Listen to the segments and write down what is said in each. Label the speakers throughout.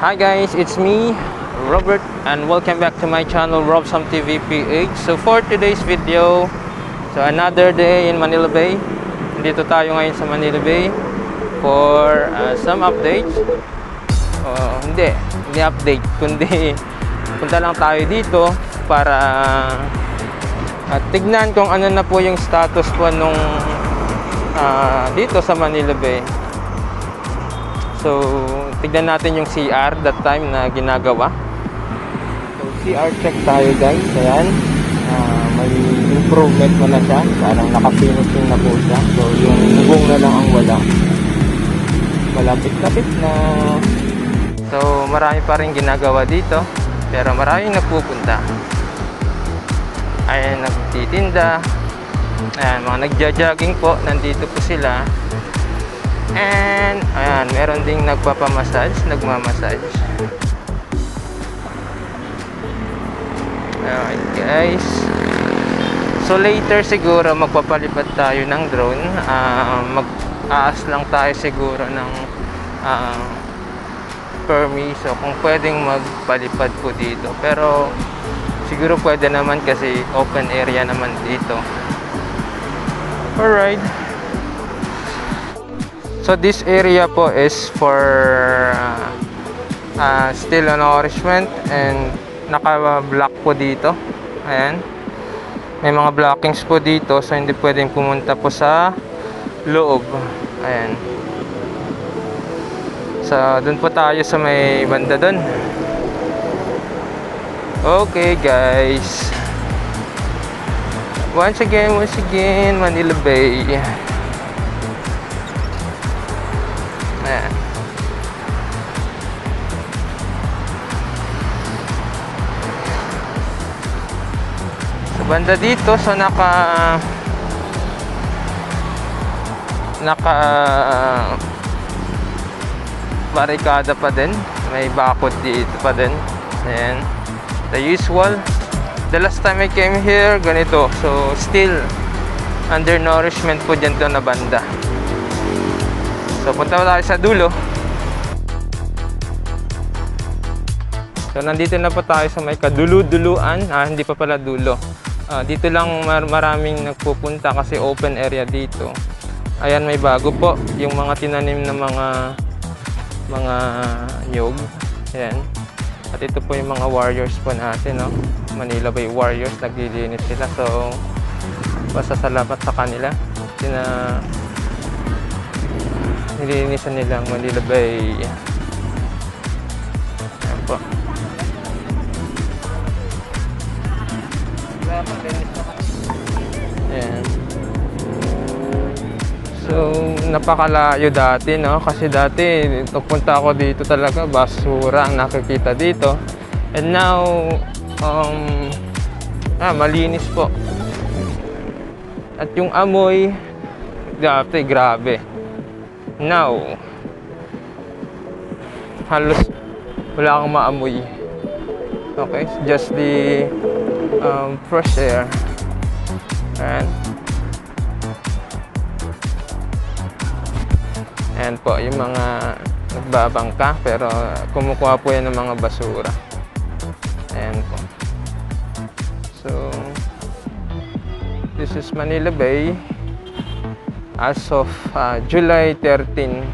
Speaker 1: Hi guys, it's me, Robert, and welcome back to my channel, Robsam TV PH. So for today's video, another day in Manila Bay. Dito tayo ngayon sa Manila Bay for some updates. Hindi update, kundi punta lang tayo dito para tignan kung ano na po yung status po nung dito sa Manila Bay. So, tignan natin yung CR that time na ginagawa. So, CR check tayo guys. Ayan. May improvement mo na siya. Parang naka-finishing na po siya. So, yung bubong na lang ang wala. Malapit-lapit na. So, marami pa rin ginagawa dito. Pero maraming nagpupunta. Ayan, nagtitinda. Ayan, mga nagja-jogging po. Nandito po sila. And ayan, meron ding nagmamassage. Alright guys. So later siguro magpapalipad tayo ng drone. Mag-aas lang tayo siguro ng permiso kung pwedeng magpalipad po dito. Pero siguro pwede naman kasi open area naman dito. Alright. So this area po is for still nourishment and naka-block po dito. Ayan. May mga blockings po dito so hindi pwedeng pumunta po sa loob. Ayan. So dun po tayo sa may banda dun. Okay guys. Once again, Manila Bay. Ayan. Sa banda dito, so naka barikada pa din. May bakod dito pa din. Ayan. The usual. The last time I came here, ganito. So, still undernourishment po dyan na banda. So, punta tayo sa dulo. So, nandito na po tayo sa may kadulu-duluan. Hindi pa pala dulo. Dito lang maraming nagpupunta kasi open area dito. Ayan, may bago po. Yung mga tinanim na mga nyog. Ayan. At ito po yung mga warriors po natin, no? Manila Bay Warriors. Naglilinis sila. So, pasasalamat sa kanila. Nilinisan nilang Manila Bay. Ayan po. Ayan. So, napakalayo dati, no? Kasi dati, pupunta ako dito talaga, basura ang nakikita dito. And now, malinis po. At yung amoy, dati, grabe. Now, halos wala kang maamoy. Okay, just the fresh air. And po, yung mga nagbabangka, pero kumukuha po yan ng mga basura. Ayan po. So, this is Manila Bay. As of July 13,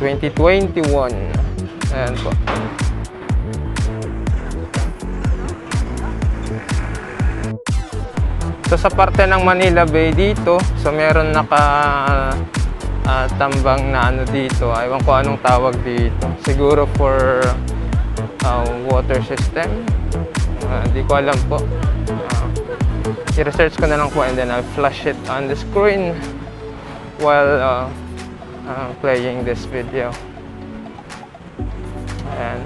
Speaker 1: 2021. Ayan po. So sa parte ng Manila Bay dito, so meron tambang na ano dito. Ewan ko anong tawag dito. Siguro for water system. Hindi ko alam po. I-research ko na lang po and then I'll flash it on the screen while playing this video. Ayan.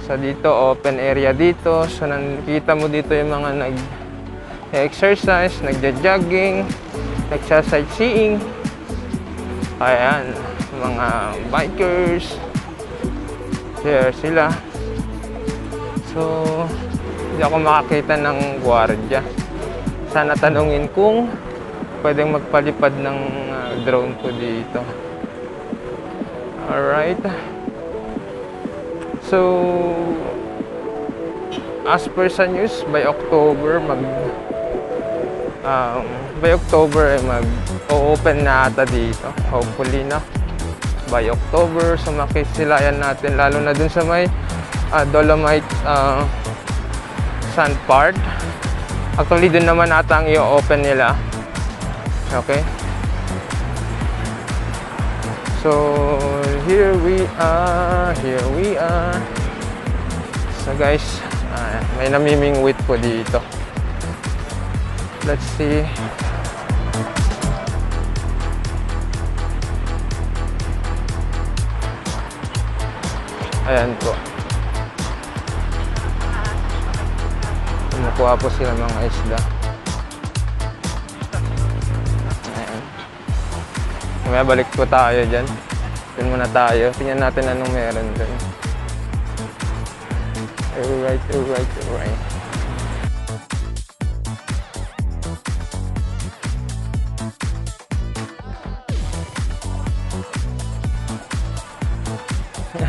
Speaker 1: So dito, open area dito. So nakikita mo dito yung mga nag-exercise, nagja-jogging, nagsa-sightseeing. Ayan, mga bikers. Here sila. So hindi ako makakita ng gwardiya. Sana tanungin kung pwedeng magpalipad ng drone po dito. Alright. So, as per sa news, by October ay mag-open na ata dito. Hopefully na by October. So makisilayan natin lalo na dun sa may Dolomite sand part. Actually dun naman ata ang i-open nila. Okay. So here we are. So guys, may namimingwit po dito. Let's see. Ayan po. Kumukuha po sila mga isda. Ayan. May balik po tayo dyan. Dun muna tayo. Tingnan natin anong meron dun. Alright.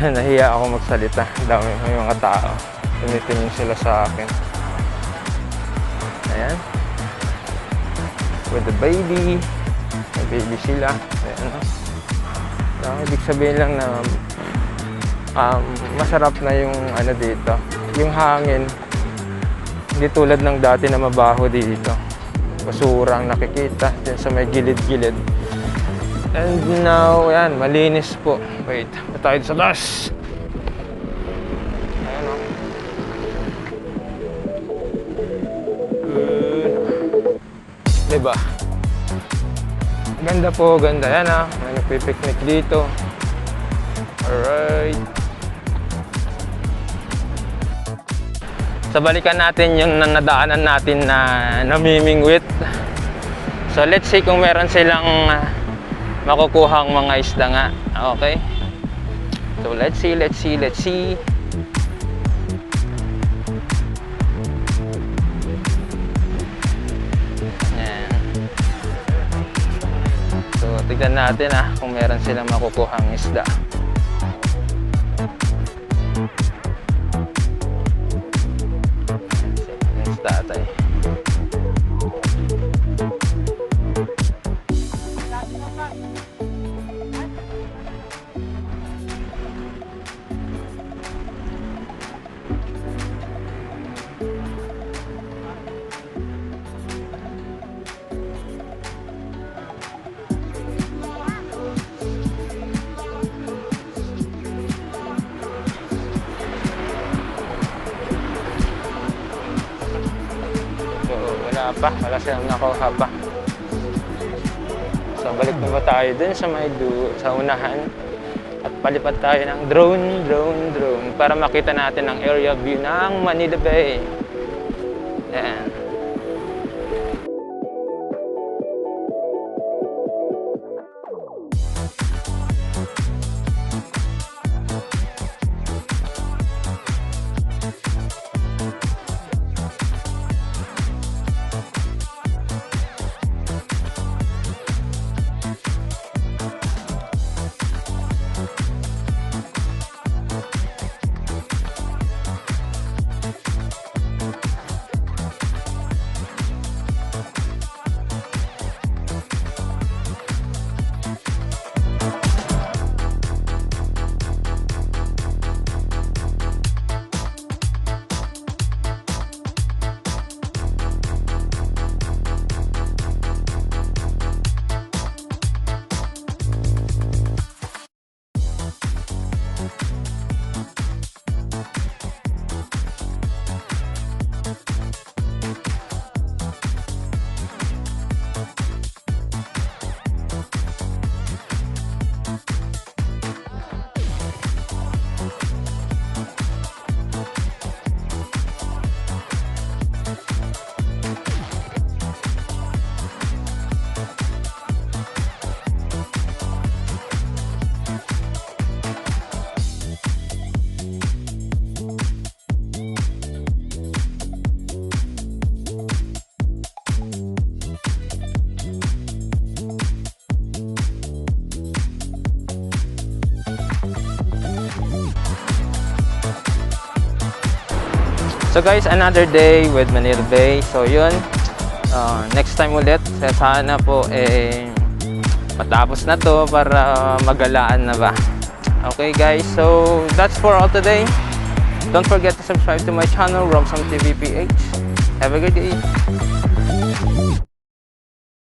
Speaker 1: Nahiya ako magsalita. Dami may mga tao. Tumitingin sila sa akin. Ayan. With the baby. May baby sila. Ayan. Ibig sabihin lang na masarap na yung ano dito. Yung hangin. Hindi tulad ng dati na mabaho dito. Basurang nakikita. Diyan sa may gilid-gilid. And now, ayan, malinis po. Wait, tayo sa taas. Ayan o. Good. Diba? Ganda po, ganda. Ayan ah, may nagpipiknik dito. Alright. So, balikan natin yung nadaanan natin na namimingwit. So, let's see kung meron silang makukuhang mga isda nga. Okay. So let's see. Ayan. So tignan natin kung meron silang makukuhang isda. Next tatay. Wala silang nakuha pa. So balik na ba tayo dun sa sa unahan at palipad tayo ng drone para makita natin ang area view ng Manila Bay. Ayan. So guys, another day with Manila Bay. So yun, next time ulit, sana po matapos na to para magalaan na ba. Okay guys, so that's for all today. Don't forget to subscribe to my channel, Robson TV PH. Have a good day.